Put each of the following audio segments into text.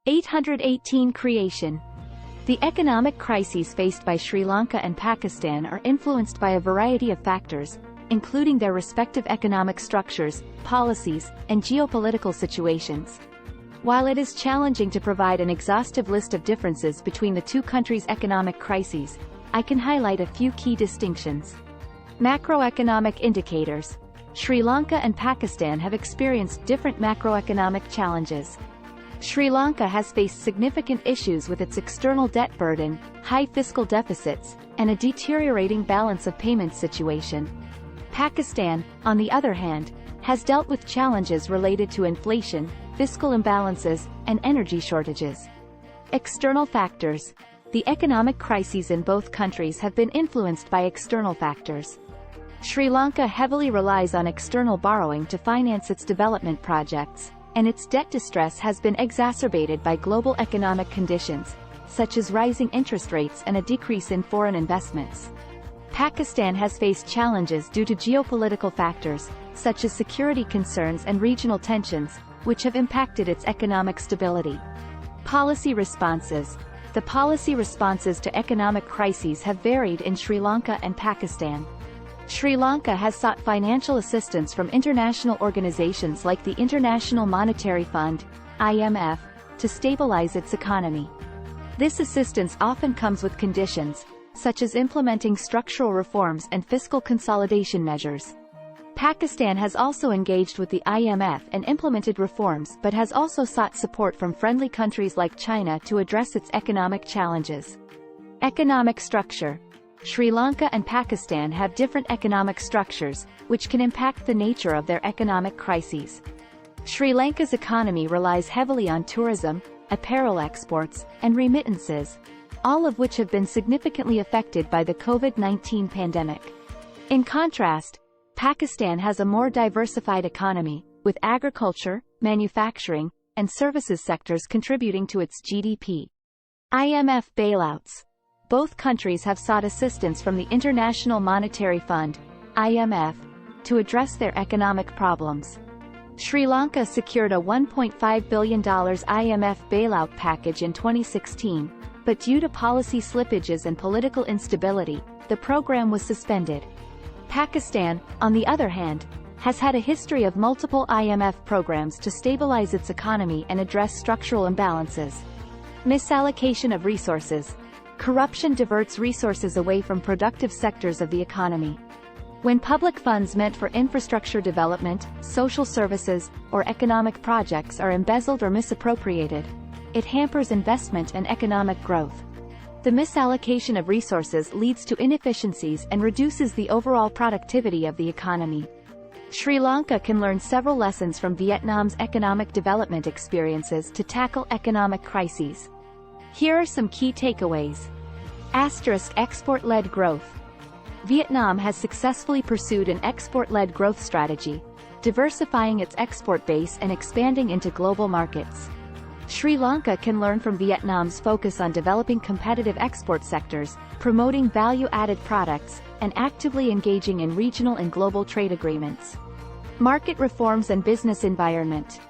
818 Creation. The economic crises faced by Sri Lanka and Pakistan are influenced by a variety of factors, including their respective economic structures, policies, and geopolitical situations. While it is challenging to provide an exhaustive list of differences between the two countries' economic crises, I can highlight a few key distinctions. Macroeconomic indicators. Sri Lanka and Pakistan have experienced different macroeconomic challenges. Sri Lanka has faced significant issues with its external debt burden, high fiscal deficits, and a deteriorating balance of payments situation. Pakistan, on the other hand, has dealt with challenges related to inflation, fiscal imbalances, and energy shortages. External factors. The economic crises in both countries have been influenced by external factors. Sri Lanka heavily relies on external borrowing to finance its development projects, and its debt distress has been exacerbated by global economic conditions, such as rising interest rates and a decrease in foreign investments. Pakistan has faced challenges due to geopolitical factors, such as security concerns and regional tensions, which have impacted its economic stability. Policy responses. The policy responses to economic crises have varied in Sri Lanka and Pakistan. Sri Lanka has sought financial assistance from international organizations like the International Monetary Fund, IMF, to stabilize its economy. This assistance often comes with conditions, such as implementing structural reforms and fiscal consolidation measures. Pakistan has also engaged with the IMF and implemented reforms but has also sought support from friendly countries like China to address its economic challenges. Economic structure. Sri Lanka and Pakistan have different economic structures, which can impact the nature of their economic crises. Sri Lanka's economy relies heavily on tourism, apparel exports, and remittances, all of which have been significantly affected by the COVID-19 pandemic. In contrast, Pakistan has a more diversified economy, with agriculture, manufacturing, and services sectors contributing to its GDP. IMF bailouts. Both countries have sought assistance from the International Monetary Fund, IMF, to address their economic problems. Sri Lanka secured a $1.5 billion IMF bailout package in 2016, but due to policy slippages and political instability, the program was suspended. Pakistan, on the other hand, has had a history of multiple IMF programs to stabilize its economy and address structural imbalances. Misallocation of resources. Corruption diverts resources away from productive sectors of the economy. When public funds meant for infrastructure development, social services, or economic projects are embezzled or misappropriated, it hampers investment and economic growth. The misallocation of resources leads to inefficiencies and reduces the overall productivity of the economy. Sri Lanka can learn several lessons from Vietnam's economic development experiences to tackle economic crises. Here are some key takeaways. Export-led growth. Vietnam has successfully pursued an export-led growth strategy, diversifying its export base and expanding into global markets. Sri Lanka can learn from Vietnam's focus on developing competitive export sectors, promoting value-added products, and actively engaging in regional and global trade agreements. Market reforms and business environment.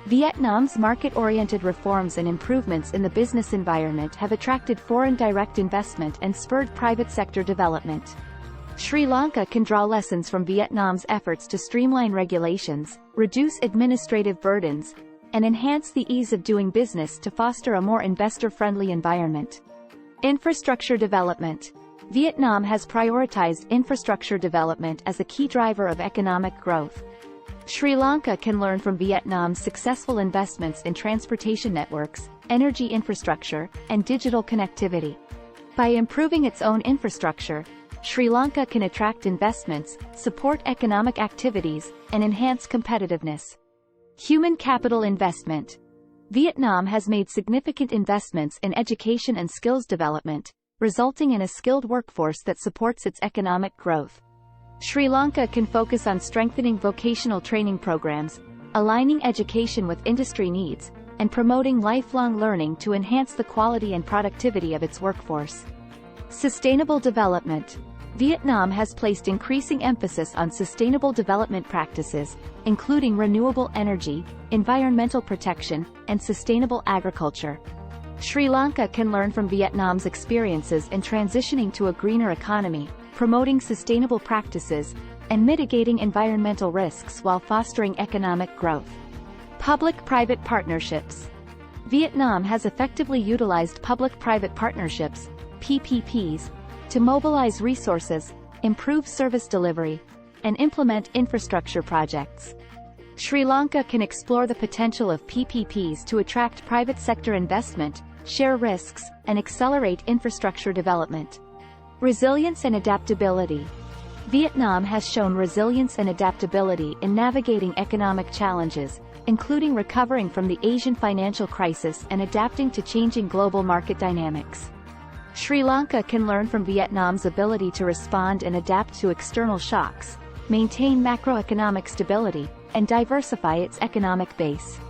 Vietnam's market-oriented reforms and improvements in the business environment have attracted foreign direct investment and spurred private sector development. Sri Lanka can draw lessons from Vietnam's efforts to streamline regulations, reduce administrative burdens, and enhance the ease of doing business to foster a more investor-friendly environment. Infrastructure development. Vietnam has prioritized infrastructure development as a key driver of economic growth. Sri Lanka can learn from Vietnam's successful investments in transportation networks, energy infrastructure, and digital connectivity. By improving its own infrastructure, Sri Lanka can attract investments, support economic activities, and enhance competitiveness. Human capital investment. Vietnam has made significant investments in education and skills development, resulting in a skilled workforce that supports its economic growth. Sri Lanka can focus on strengthening vocational training programs, aligning education with industry needs, and promoting lifelong learning to enhance the quality and productivity of its workforce. Sustainable development. Vietnam has placed increasing emphasis on sustainable development practices, including renewable energy, environmental protection, and sustainable agriculture. Sri Lanka can learn from Vietnam's experiences in transitioning to a greener economy, promoting sustainable practices, and mitigating environmental risks while fostering economic growth. Public-private partnerships. Vietnam has effectively utilized public-private partnerships, PPPs, to mobilize resources, improve service delivery, and implement infrastructure projects. Sri Lanka can explore the potential of PPPs to attract private sector investment, share risks, and accelerate infrastructure development. Resilience and adaptability. Vietnam has shown resilience and adaptability in navigating economic challenges, including recovering from the Asian financial crisis and adapting to changing global market dynamics. Sri Lanka can learn from Vietnam's ability to respond and adapt to external shocks, maintain macroeconomic stability, and diversify its economic base.